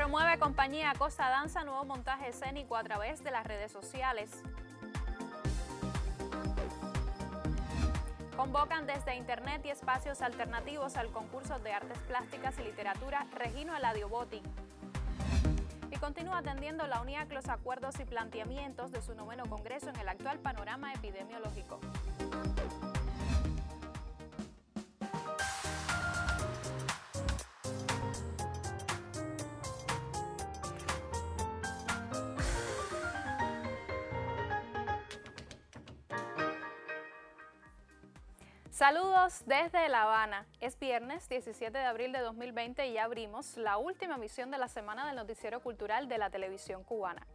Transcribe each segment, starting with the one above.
Promueve compañía Acosta Danza nuevo montaje escénico a través de las redes sociales. Convocan desde Internet y espacios alternativos al concurso de artes plásticas y literatura Regino Eladio Botti. Y continúa atendiendo la UNIAC los acuerdos y planteamientos de su 9º Congreso en el actual panorama epidemiológico. Saludos desde La Habana. Es viernes 17 de abril de 2020 y ya abrimos la última emisión de la semana del noticiero cultural de la televisión cubana.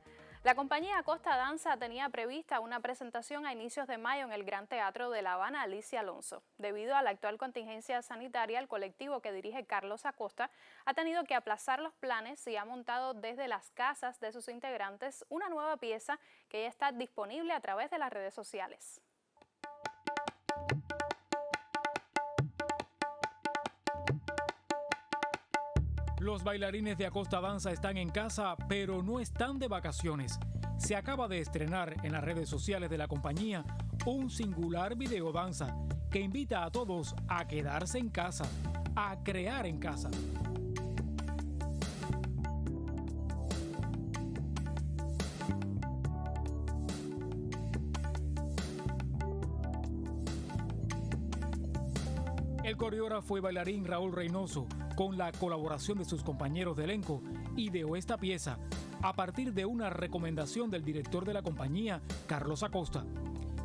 La compañía Acosta Danza tenía prevista una presentación a inicios de mayo en el Gran Teatro de La Habana Alicia Alonso. Debido a la actual contingencia sanitaria, el colectivo que dirige Carlos Acosta ha tenido que aplazar los planes y ha montado desde las casas de sus integrantes una nueva pieza que ya está disponible a través de las redes sociales. Los bailarines de Acosta Danza están en casa, pero no están de vacaciones. Se acaba de estrenar en las redes sociales de la compañía un singular videodanza que invita a todos a quedarse en casa, a crear en casa. El coreógrafo y bailarín Raúl Reynoso, con la colaboración de sus compañeros de elenco, ideó esta pieza a partir de una recomendación del director de la compañía, Carlos Acosta.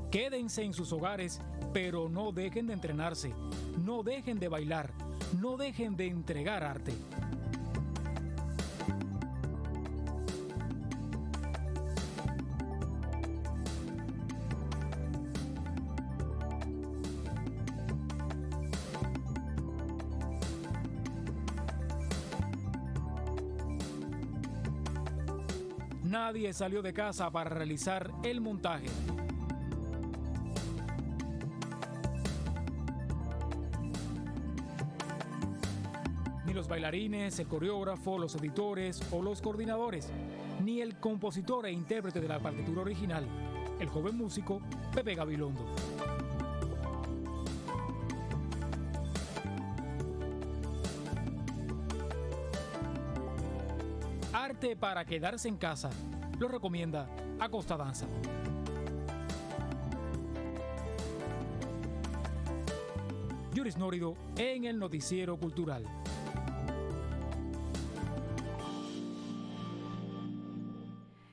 Quédense en sus hogares, pero no dejen de entrenarse, no dejen de bailar, no dejen de entregar arte. Nadie salió de casa para realizar el montaje. Ni los bailarines, el coreógrafo, los editores o los coordinadores, ni el compositor e intérprete de la partitura original, el joven músico Pepe Gabilondo. Arte para quedarse en casa, lo recomienda Acosta Danza. Yuris Nórido en el noticiero cultural.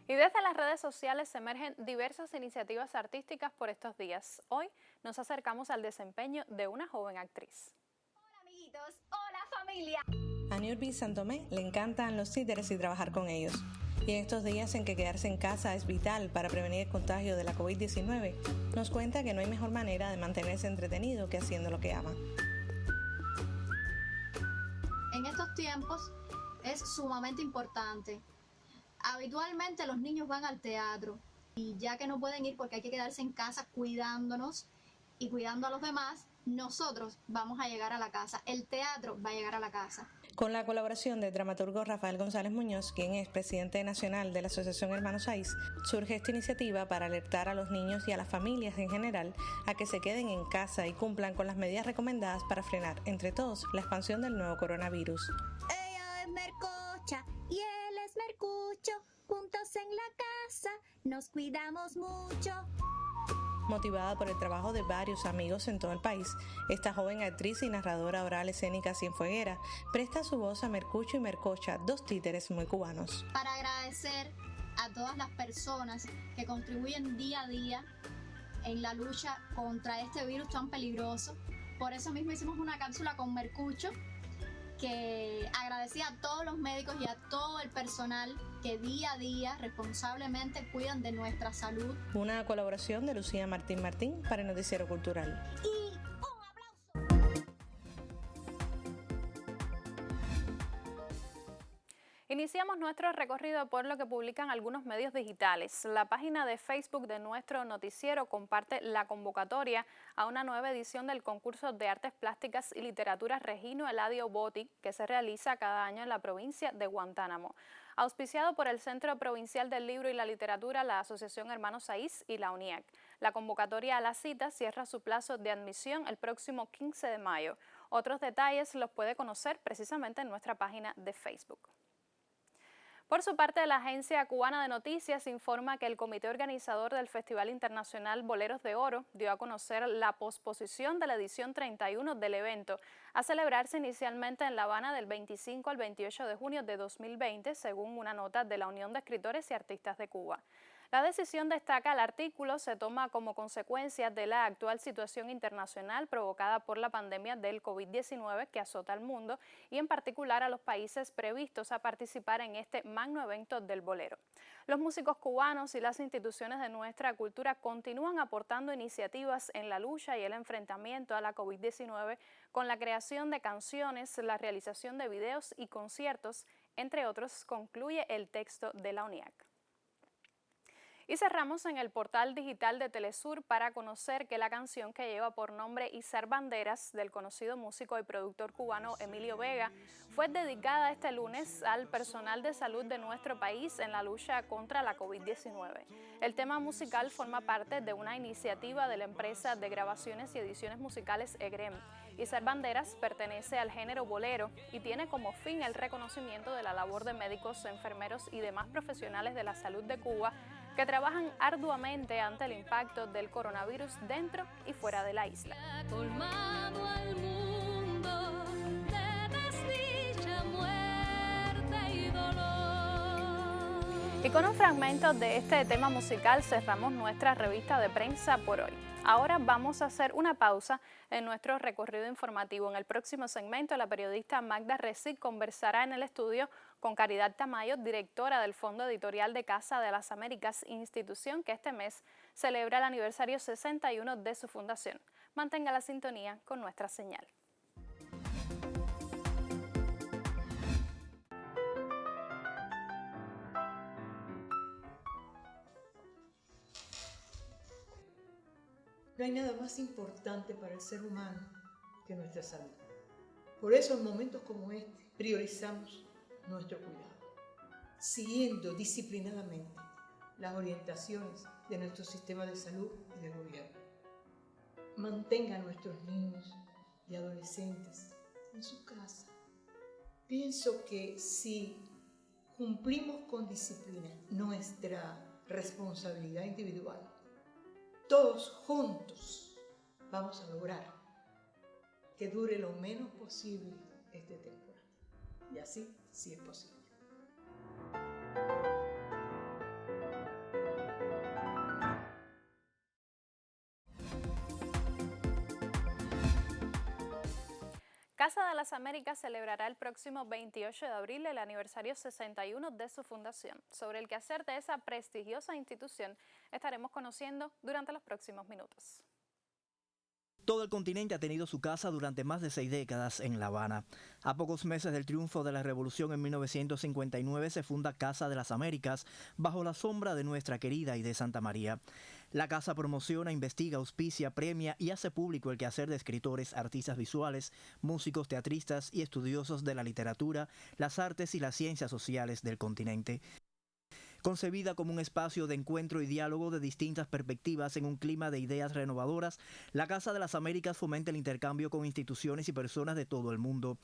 Y desde las redes sociales emergen diversas iniciativas artísticas por estos días. Hoy nos acercamos al desempeño de una joven actriz. Hola amiguitos, hola familia. A Niurbi Santomé le encantan los títeres y trabajar con ellos. Y en estos días en que quedarse en casa es vital para prevenir el contagio de la COVID-19, nos cuenta que no hay mejor manera de mantenerse entretenido que haciendo lo que ama. En estos tiempos es sumamente importante. Habitualmente los niños van al teatro y ya que no pueden ir porque hay que quedarse en casa cuidándonos y cuidando a los demás, nosotros vamos a llegar a la casa, el teatro va a llegar a la casa. Con la colaboración del dramaturgo Rafael González Muñoz, quien es presidente nacional de la Asociación Hermanos Saiz, surge esta iniciativa para alertar a los niños y a las familias en general a que se queden en casa y cumplan con las medidas recomendadas para frenar, entre todos, la expansión del nuevo coronavirus. Ella es Mercocha y él es Mercucho, juntos en la casa nos cuidamos mucho. Motivada por el trabajo de varios amigos en todo el país, esta joven actriz y narradora oral escénica cienfueguera presta su voz a Mercucho y Mercocha, dos títeres muy cubanos. Para agradecer a todas las personas que contribuyen día a día en la lucha contra este virus tan peligroso. Por eso mismo hicimos una cápsula con Mercucho que agradecía a todos los médicos y a todo el personal que día a día responsablemente cuidan de nuestra salud. Una colaboración de Lucía Martín Martín para el Noticiero Cultural. Y un aplauso. Iniciamos nuestro recorrido por lo que publican algunos medios digitales. La página de Facebook de nuestro noticiero comparte la convocatoria a una nueva edición del concurso de Artes Plásticas y Literatura Regino Eladio Botti, que se realiza cada año en la provincia de Guantánamo. Auspiciado por el Centro Provincial del Libro y la Literatura, la Asociación Hermanos Saiz y la UNIAC. La convocatoria a la cita cierra su plazo de admisión el próximo 15 de mayo. Otros detalles los puede conocer precisamente en nuestra página de Facebook. Por su parte, la Agencia Cubana de Noticias informa que el comité organizador del Festival Internacional Boleros de Oro dio a conocer la posposición de la edición 31 del evento, a celebrarse inicialmente en La Habana del 25 al 28 de junio de 2020, según una nota de la Unión de Escritores y Artistas de Cuba. La decisión, destaca el artículo, se toma como consecuencia de la actual situación internacional provocada por la pandemia del COVID-19 que azota al mundo y en particular a los países previstos a participar en este magno evento del bolero. Los músicos cubanos y las instituciones de nuestra cultura continúan aportando iniciativas en la lucha y el enfrentamiento a la COVID-19 con la creación de canciones, la realización de videos y conciertos, entre otros, concluye el texto de la UNIAC. Y cerramos en el portal digital de Telesur para conocer que la canción que lleva por nombre Izar Banderas, del conocido músico y productor cubano Emilio Vega, fue dedicada este lunes al personal de salud de nuestro país en la lucha contra la COVID-19. El tema musical forma parte de una iniciativa de la empresa de grabaciones y ediciones musicales EGREM. Izar Banderas pertenece al género bolero y tiene como fin el reconocimiento de la labor de médicos, enfermeros y demás profesionales de la salud de Cuba que trabajan arduamente ante el impacto del coronavirus dentro y fuera de la isla. Y con un fragmento de este tema musical cerramos nuestra revista de prensa por hoy. Ahora vamos a hacer una pausa en nuestro recorrido informativo. En el próximo segmento, la periodista Magda Recic conversará en el estudio con Caridad Tamayo, directora del Fondo Editorial de Casa de las Américas, institución que este mes celebra el aniversario 61 de su fundación. Mantenga la sintonía con nuestra señal. No hay nada más importante para el ser humano que nuestra salud. Por eso en momentos como este priorizamos nuestro cuidado, siguiendo disciplinadamente las orientaciones de nuestro sistema de salud y del gobierno. Mantenga a nuestros niños y adolescentes en su casa. Pienso que si cumplimos con disciplina nuestra responsabilidad individual, todos juntos vamos a lograr que dure lo menos posible este temporada. Y así sí es posible. Casa de las Américas celebrará el próximo 28 de abril el aniversario 61 de su fundación. Sobre el quehacer de esa prestigiosa institución estaremos conociendo durante los próximos minutos. Todo el continente ha tenido su casa durante más de 6 décadas en La Habana. A pocos meses del triunfo de la Revolución en 1959 se funda Casa de las Américas bajo la sombra de nuestra querida Aide Santa María. La casa promociona, investiga, auspicia, premia y hace público el quehacer de escritores, artistas visuales, músicos, teatristas y estudiosos de la literatura, las artes y las ciencias sociales del continente. Concebida como un espacio de encuentro y diálogo de distintas perspectivas en un clima de ideas renovadoras, la Casa de las Américas fomenta el intercambio con instituciones y personas de todo el mundo.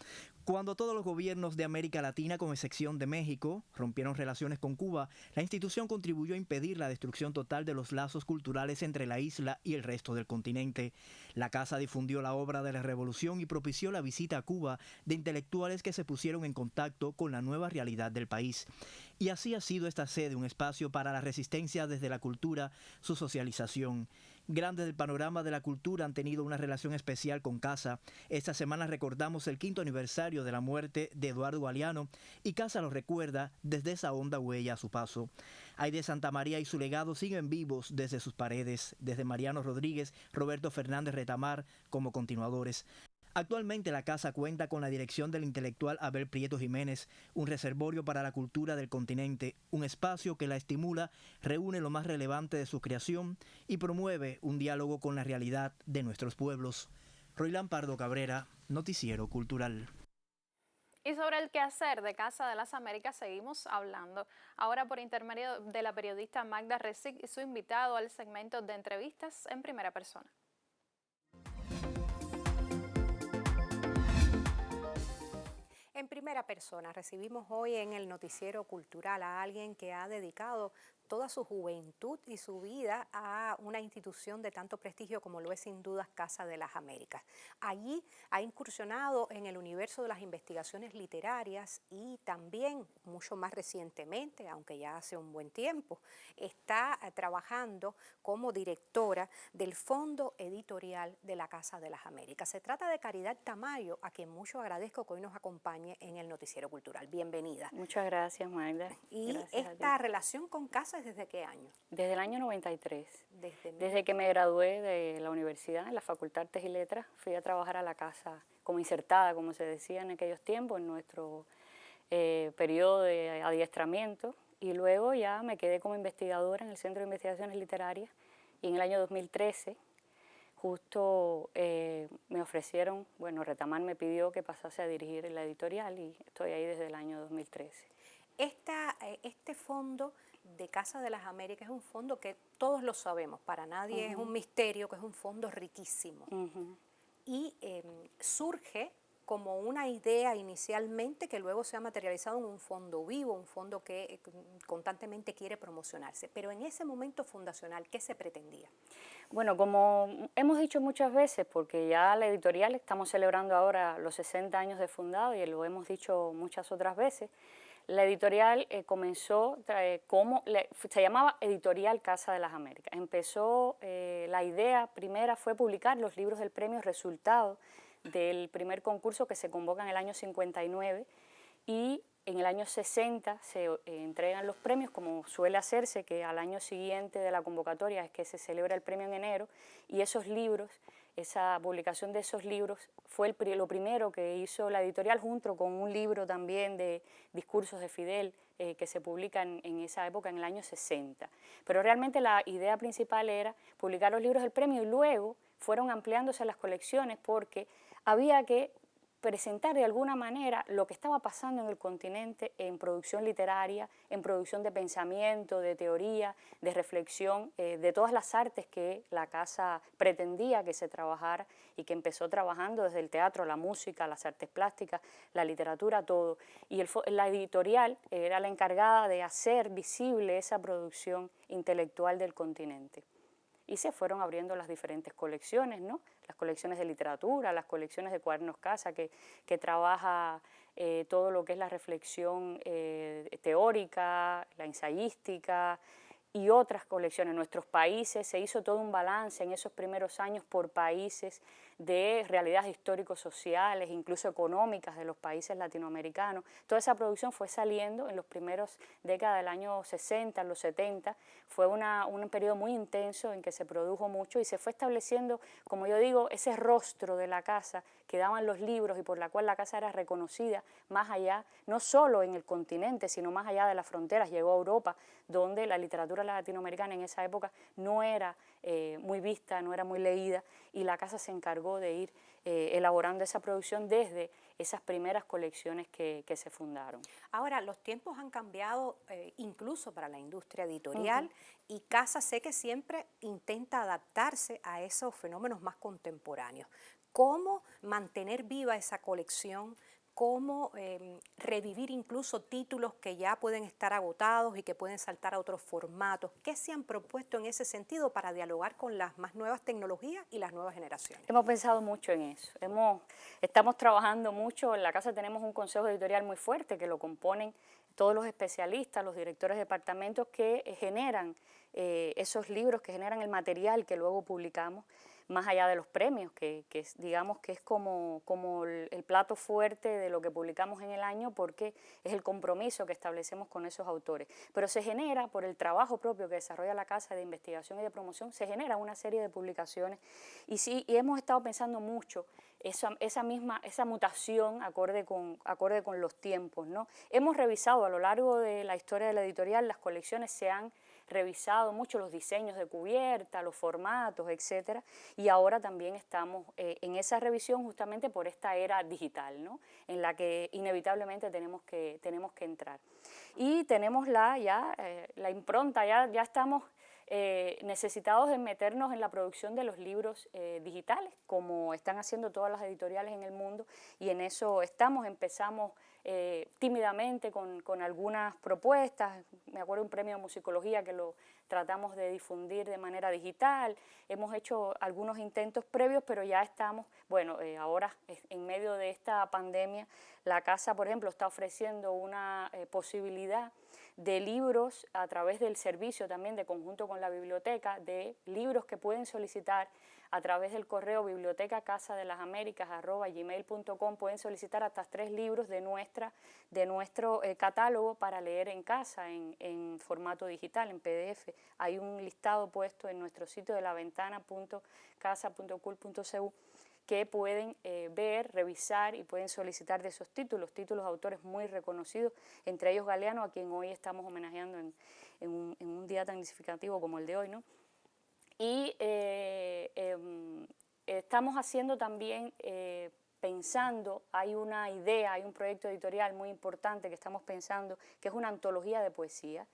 Cuando todos los gobiernos de América Latina, con excepción de México, rompieron relaciones con Cuba, la institución contribuyó a impedir la destrucción total de los lazos culturales entre la isla y el resto del continente. La Casa difundió la obra de la Revolución y propició la visita a Cuba de intelectuales que se pusieron en contacto con la nueva realidad del país. Y así ha sido esta sede un espacio para la resistencia desde la cultura, su socialización. Grandes del panorama de la cultura han tenido una relación especial con Casa. Esta semana recordamos el 5º aniversario de la muerte de Eduardo Galeano y Casa lo recuerda desde esa honda huella a su paso. Aide Santa María y su legado siguen vivos desde sus paredes, desde Mariano Rodríguez, Roberto Fernández Retamar como continuadores. Actualmente la casa cuenta con la dirección del intelectual Abel Prieto Jiménez, un reservorio para la cultura del continente, un espacio que la estimula, reúne lo más relevante de su creación y promueve un diálogo con la realidad de nuestros pueblos. Roilán Pardo Cabrera, Noticiero Cultural. Y sobre el quehacer de Casa de las Américas seguimos hablando, ahora por intermedio de la periodista Magda Resic y su invitado al segmento de entrevistas en primera persona. En primera persona recibimos hoy en el Noticiero Cultural a alguien que ha dedicado toda su juventud y su vida a una institución de tanto prestigio como lo es sin duda Casa de las Américas. Allí ha incursionado en el universo de las investigaciones literarias y también, mucho más recientemente, aunque ya hace un buen tiempo, está trabajando como directora del Fondo Editorial de la Casa de las Américas. Se trata de Caridad Tamayo, a quien mucho agradezco que hoy nos acompañe en el Noticiero Cultural. Bienvenida. Muchas gracias, Magda. Y gracias esta relación con Casa, ¿desde qué año? Desde el año 93. Desde que me gradué de la universidad, en la Facultad de Artes y Letras, fui a trabajar a la casa como insertada, como se decía en aquellos tiempos, en nuestro periodo de adiestramiento. Y luego ya me quedé como investigadora en el Centro de Investigaciones Literarias. Y en el año 2013, justo me ofrecieron, bueno, Retamar me pidió que pasase a dirigir la editorial y estoy ahí desde el año 2013. Este fondo de Casa de las Américas es un fondo que todos lo sabemos, para nadie es un misterio, que es un fondo riquísimo. Y surge como una idea inicialmente que luego se ha materializado en un fondo vivo, un fondo que constantemente quiere promocionarse. Pero en ese momento fundacional, ¿qué se pretendía? Bueno, como hemos dicho muchas veces, porque ya la editorial estamos celebrando ahora los 60 años de fundado y lo hemos dicho muchas otras veces, la editorial comenzó se llamaba Editorial Casa de las Américas. Empezó, la idea primera fue publicar los libros del premio resultado del primer concurso que se convoca en el año 59 y en el año 60 se entregan los premios, como suele hacerse, que al año siguiente de la convocatoria es que se celebra el premio en enero, y esos libros, esa publicación de esos libros fue lo primero que hizo la editorial, junto con un libro también de discursos de Fidel que se publica en esa época, en el año 60. Pero realmente la idea principal era publicar los libros del premio y luego fueron ampliándose las colecciones porque había que presentar de alguna manera lo que estaba pasando en el continente en producción literaria, en producción de pensamiento, de teoría, de reflexión, de todas las artes que la casa pretendía que se trabajara y que empezó trabajando desde el teatro, la música, las artes plásticas, la literatura, todo. Y la editorial era la encargada de hacer visible esa producción intelectual del continente. Y se fueron abriendo las diferentes colecciones, ¿no? Las colecciones de literatura, las colecciones de cuadernos casa, que trabaja todo lo que es la reflexión teórica, la ensayística y otras colecciones. En nuestros países se hizo todo un balance en esos primeros años por países de realidades histórico-sociales, incluso económicas de los países latinoamericanos. Toda esa producción fue saliendo en los primeros décadas del año 60, los 70. Fue un periodo muy intenso en que se produjo mucho y se fue estableciendo, como yo digo, ese rostro de la casa que daban los libros y por la cual la casa era reconocida más allá, no solo en el continente, sino más allá de las fronteras. Llegó a Europa, donde la literatura latinoamericana en esa época no era muy vista, no era muy leída, y la casa se encargó de ir elaborando esa producción desde esas primeras colecciones que se fundaron. Ahora, los tiempos han cambiado incluso para la industria editorial y Casa sé que siempre intenta adaptarse a esos fenómenos más contemporáneos. ¿Cómo mantener viva esa colección? ¿Cómo revivir incluso títulos que ya pueden estar agotados y que pueden saltar a otros formatos? ¿Qué se han propuesto en ese sentido para dialogar con las más nuevas tecnologías y las nuevas generaciones? Hemos pensado mucho en eso. Estamos trabajando mucho. En la casa tenemos un consejo editorial muy fuerte que lo componen todos los especialistas, los directores de departamentos que generan esos libros, que generan el material que luego publicamos, más allá de los premios, digamos que es como el plato fuerte de lo que publicamos en el año, porque es el compromiso que establecemos con esos autores. Pero se genera, por el trabajo propio que desarrolla la Casa de Investigación y de Promoción, se genera una serie de publicaciones y hemos estado pensando mucho esa mutación acorde con los tiempos, ¿no? Hemos revisado a lo largo de la historia de la editorial, las colecciones se han revisado mucho, los diseños de cubierta, los formatos, etcétera, y ahora también estamos en esa revisión justamente por esta era digital, ¿no? En la que inevitablemente tenemos que entrar. Y tenemos la impronta, ya estamos necesitados de meternos en la producción de los libros digitales, como están haciendo todas las editoriales en el mundo, y en eso empezamos tímidamente con algunas propuestas. Me acuerdo un premio de musicología que lo tratamos de difundir de manera digital, hemos hecho algunos intentos previos, pero ya estamos, bueno, ahora en medio de esta pandemia, la casa, por ejemplo, está ofreciendo una posibilidad de libros a través del servicio también de conjunto con la biblioteca, de libros que pueden solicitar a través del correo bibliotecacasadelasaméricas@gmail.com, pueden solicitar hasta 3 libros de nuestro catálogo para leer en casa en formato digital, en PDF. Hay un listado puesto en nuestro sitio de laventana.casa.cul.cu que pueden ver, revisar y pueden solicitar de esos títulos de autores muy reconocidos, entre ellos Galeano, a quien hoy estamos homenajeando en un día tan significativo como el de hoy, ¿no? Y estamos haciendo también, pensando, hay una idea, hay un proyecto editorial muy importante que estamos pensando, que es una antología de poesía,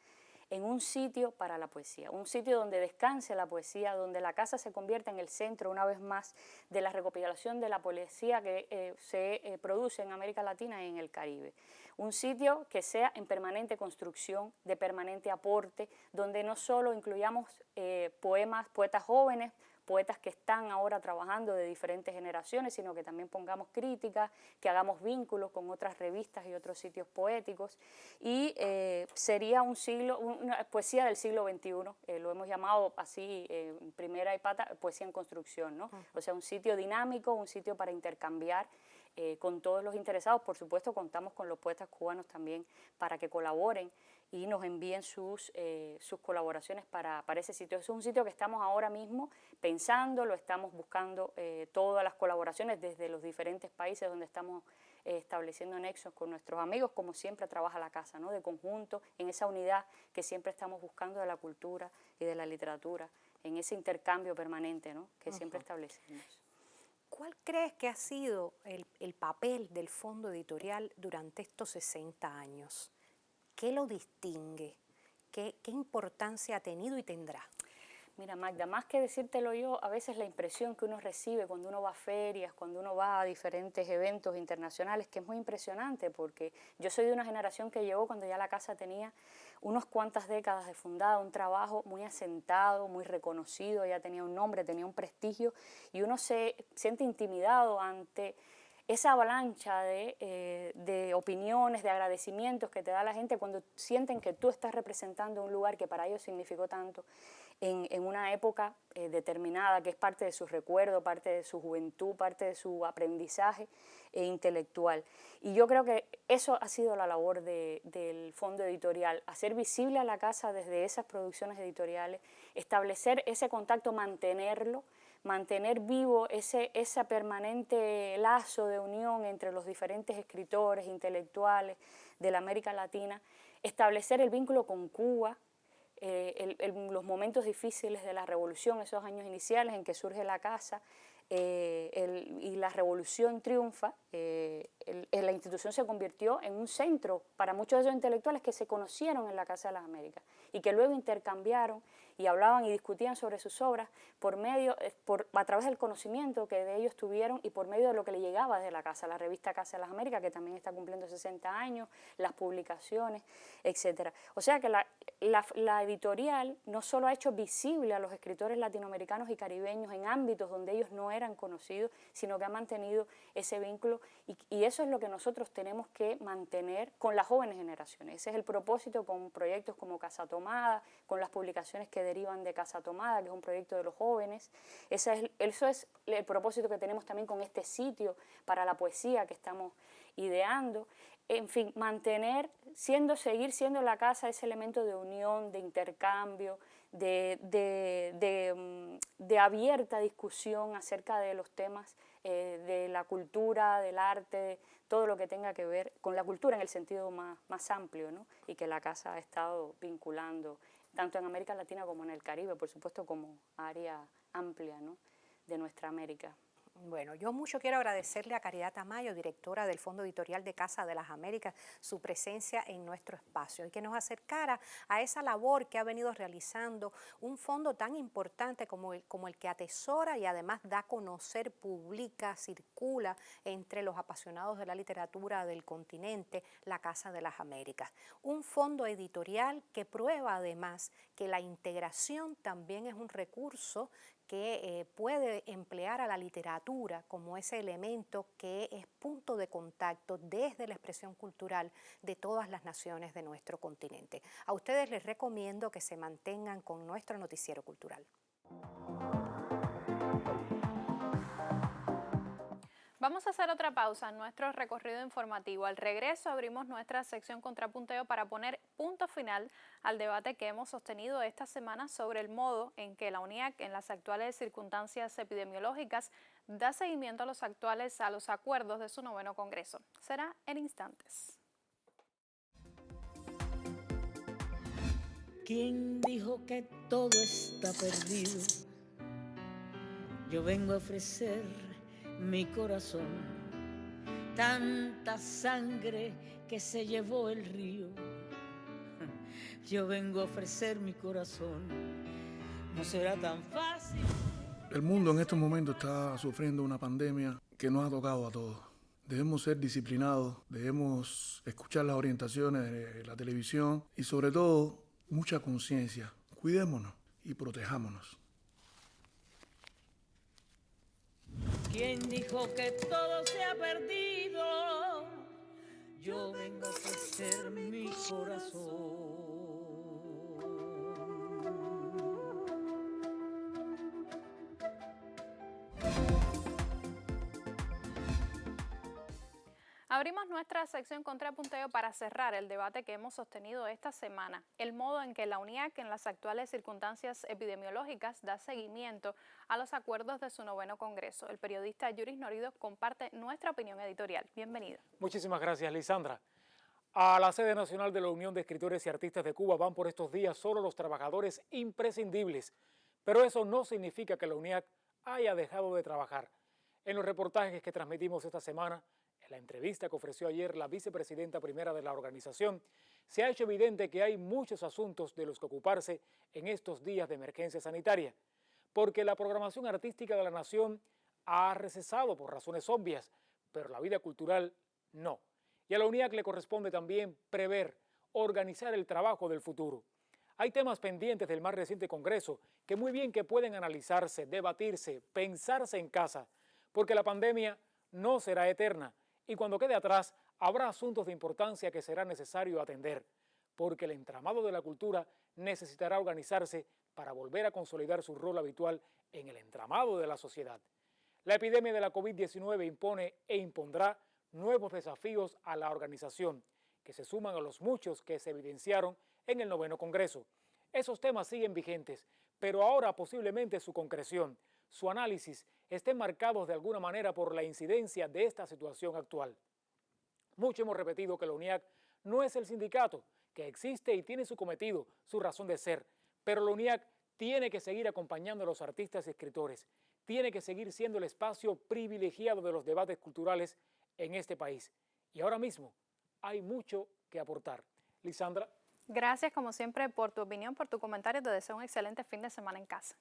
en un sitio para la poesía, un sitio donde descanse la poesía, donde la casa se convierta en el centro una vez más de la recopilación de la poesía que se produce en América Latina y en el Caribe. Un sitio que sea en permanente construcción, de permanente aporte, donde no solo incluyamos poetas jóvenes, poetas que están ahora trabajando de diferentes generaciones, sino que también pongamos críticas, que hagamos vínculos con otras revistas y otros sitios poéticos. Y sería una poesía del siglo XXI, lo hemos llamado así, primera y pata, poesía en construcción, ¿no? O sea, un sitio dinámico, un sitio para intercambiar con todos los interesados. Por supuesto, contamos con los poetas cubanos también para que colaboren y nos envíen sus colaboraciones para ese sitio. Es un sitio que estamos ahora mismo pensando, lo estamos buscando todas las colaboraciones desde los diferentes países donde estamos estableciendo nexos con nuestros amigos, como siempre trabaja la casa, ¿no? De conjunto, en esa unidad que siempre estamos buscando de la cultura y de la literatura, en ese intercambio permanente, ¿no? Que siempre establecemos. ¿Cuál crees que ha sido el papel del Fondo Editorial durante estos 60 años? ¿Qué lo distingue? ¿Qué importancia ha tenido y tendrá? Mira, Magda, más que decírtelo yo, a veces la impresión que uno recibe cuando uno va a ferias, cuando uno va a diferentes eventos internacionales, que es muy impresionante, porque yo soy de una generación que llegó cuando ya la casa tenía unas cuantas décadas de fundada, un trabajo muy asentado, muy reconocido, ya tenía un nombre, tenía un prestigio, y uno se siente intimidado ante esa avalancha de opiniones, de agradecimientos que te da la gente cuando sienten que tú estás representando un lugar que para ellos significó tanto en una época determinada, que es parte de su recuerdo, parte de su juventud, parte de su aprendizaje intelectual. Y yo creo que eso ha sido la labor del Fondo Editorial, hacer visible a la casa desde esas producciones editoriales, establecer ese contacto, mantener vivo ese permanente lazo de unión entre los diferentes escritores, intelectuales de la América Latina, establecer el vínculo con Cuba, los momentos difíciles de la revolución, esos años iniciales en que surge la casa y la revolución triunfa, la institución se convirtió en un centro para muchos de esos intelectuales que se conocieron en la Casa de las Américas y que luego intercambiaron y hablaban y discutían sobre sus obras a través del conocimiento que de ellos tuvieron y por medio de lo que le llegaba desde la casa, la revista Casa de las Américas, que también está cumpliendo 60 años, las publicaciones, etc. O sea que la editorial no solo ha hecho visible a los escritores latinoamericanos y caribeños en ámbitos donde ellos no eran conocidos, sino que ha mantenido ese vínculo y eso es lo que nosotros tenemos que mantener con las jóvenes generaciones. Ese es el propósito con proyectos como Casa Tomada, con las publicaciones que derivan de Casa Tomada, que es un proyecto de los jóvenes. Eso es el propósito que tenemos también con este sitio para la poesía que estamos ideando. En fin, seguir siendo la casa ese elemento de unión, de intercambio, de abierta discusión acerca de los temas de la cultura, del arte, todo lo que tenga que ver con la cultura en el sentido más amplio, ¿no? Y que la casa ha estado vinculando, tanto en América Latina como en el Caribe, por supuesto como área amplia, ¿no?, de nuestra América. Bueno, yo mucho quiero agradecerle a Caridad Tamayo, directora del Fondo Editorial de Casa de las Américas, su presencia en nuestro espacio y que nos acercara a esa labor que ha venido realizando un fondo tan importante como el que atesora y además da a conocer, publica, circula entre los apasionados de la literatura del continente, la Casa de las Américas. Un fondo editorial que prueba además que la integración también es un recurso que puede emplear a la literatura como ese elemento que es punto de contacto desde la expresión cultural de todas las naciones de nuestro continente. A ustedes les recomiendo que se mantengan con nuestro noticiero cultural. Vamos a hacer otra pausa en nuestro recorrido informativo. Al regreso abrimos nuestra sección Contrapunteo para poner punto final al debate que hemos sostenido esta semana sobre el modo en que la UNIAC, en las actuales circunstancias epidemiológicas, da seguimiento a los acuerdos de su 9º Congreso. Será en instantes. ¿Quién dijo que todo está perdido? Yo vengo a ofrecer mi corazón, tanta sangre que se llevó el río. Yo vengo a ofrecer mi corazón, no será tan fácil. El mundo en estos momentos está sufriendo una pandemia que nos ha tocado a todos. Debemos ser disciplinados, debemos escuchar las orientaciones de la televisión y sobre todo mucha conciencia. Cuidémonos y protejámonos. ¿Quién dijo que todo se ha perdido? Yo vengo a ofrecer mi corazón. Abrimos nuestra sección Contrapunteo para cerrar el debate que hemos sostenido esta semana, el modo en que la UNIAC en las actuales circunstancias epidemiológicas da seguimiento a los acuerdos de su 9º Congreso. El periodista Yuris Norido comparte nuestra opinión editorial. Bienvenido. Muchísimas gracias, Lisandra. A la sede nacional de la Unión de Escritores y Artistas de Cuba van por estos días solo los trabajadores imprescindibles, pero eso no significa que la UNIAC haya dejado de trabajar. En los reportajes que transmitimos esta semana, en la entrevista que ofreció ayer la vicepresidenta primera de la organización, se ha hecho evidente que hay muchos asuntos de los que ocuparse en estos días de emergencia sanitaria, porque la programación artística de la nación ha recesado por razones obvias, pero la vida cultural no. Y a la UNIAC le corresponde también prever, organizar el trabajo del futuro. Hay temas pendientes del más reciente Congreso que muy bien que pueden analizarse, debatirse, pensarse en casa, porque la pandemia no será eterna. Y cuando quede atrás, habrá asuntos de importancia que será necesario atender, porque el entramado de la cultura necesitará organizarse para volver a consolidar su rol habitual en el entramado de la sociedad. La epidemia de la COVID-19 impone e impondrá nuevos desafíos a la organización, que se suman a los muchos que se evidenciaron en el 9º Congreso. Esos temas siguen vigentes, pero ahora posiblemente su concreción, su análisis estén marcados de alguna manera por la incidencia de esta situación actual. Mucho hemos repetido que la UNIAC no es el sindicato, que existe y tiene su cometido, su razón de ser, pero la UNIAC tiene que seguir acompañando a los artistas y escritores, tiene que seguir siendo el espacio privilegiado de los debates culturales en este país. Y ahora mismo hay mucho que aportar. Lisandra. Gracias como siempre por tu opinión, por tu comentario. Te deseo un excelente fin de semana en casa.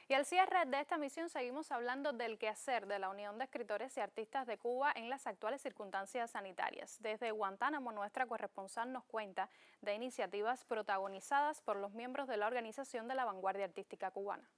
Y al cierre de esta emisión seguimos hablando del quehacer de la Unión de Escritores y Artistas de Cuba en las actuales circunstancias sanitarias. Desde Guantánamo, nuestra corresponsal nos cuenta de iniciativas protagonizadas por los miembros de la Organización de la Vanguardia Artística Cubana.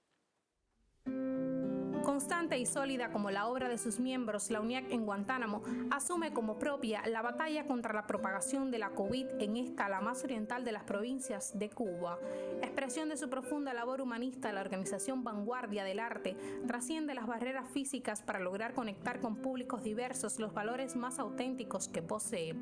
Constante y sólida como la obra de sus miembros, la UNIAC en Guantánamo asume como propia la batalla contra la propagación de la COVID en esta, la más oriental de las provincias de Cuba. Expresión de su profunda labor humanista, la organización Vanguardia del Arte trasciende las barreras físicas para lograr conectar con públicos diversos los valores más auténticos que posee.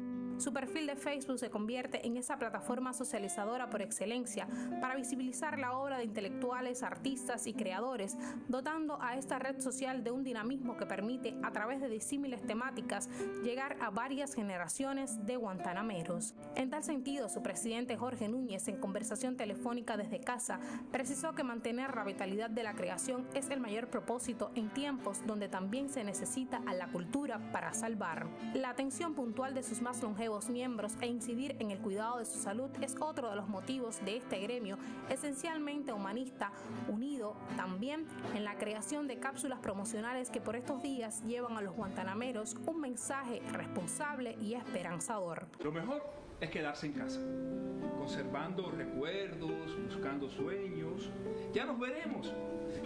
Su perfil de Facebook se convierte en esa plataforma socializadora por excelencia para visibilizar la obra de intelectuales, artistas y creadores, dotando a esta red social de un dinamismo que permite, a través de disímiles temáticas, llegar a varias generaciones de guantanameros. En tal sentido, su presidente Jorge Núñez, en conversación telefónica desde casa, precisó que mantener la vitalidad de la creación es el mayor propósito en tiempos donde también se necesita a la cultura para salvar. La atención puntual de sus más longevos miembros e incidir en el cuidado de su salud es otro de los motivos de este gremio esencialmente humanista, unido también en la creación de cápsulas promocionales que por estos días llevan a los guantanameros un mensaje responsable y esperanzador. Lo mejor es quedarse en casa, conservando recuerdos, buscando sueños. Ya nos veremos,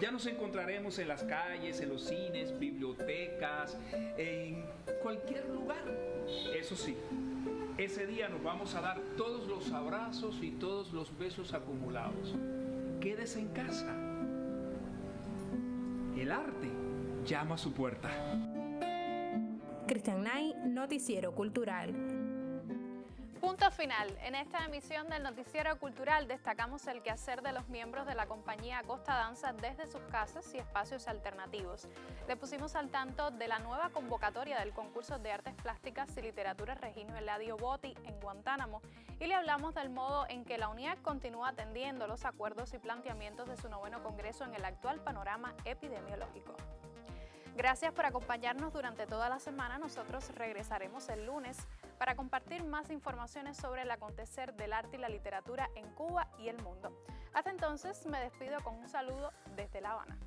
ya nos encontraremos en las calles, en los cines, bibliotecas, en cualquier lugar. Eso sí, ese día nos vamos a dar todos los abrazos y todos los besos acumulados. Quédese en casa. El arte llama a su puerta. Cristian Nay, Noticiero Cultural. Punto final. En esta emisión del Noticiero Cultural destacamos el quehacer de los miembros de la compañía Acosta Danza desde sus casas y espacios alternativos. Le pusimos al tanto de la nueva convocatoria del concurso de Artes Plásticas y Literatura Regino Eladio Botti en Guantánamo y le hablamos del modo en que la UNIAC continúa atendiendo los acuerdos y planteamientos de su 9º Congreso en el actual panorama epidemiológico. Gracias por acompañarnos durante toda la semana. Nosotros regresaremos el lunes para compartir más informaciones sobre el acontecer del arte y la literatura en Cuba y el mundo. Hasta entonces, me despido con un saludo desde La Habana.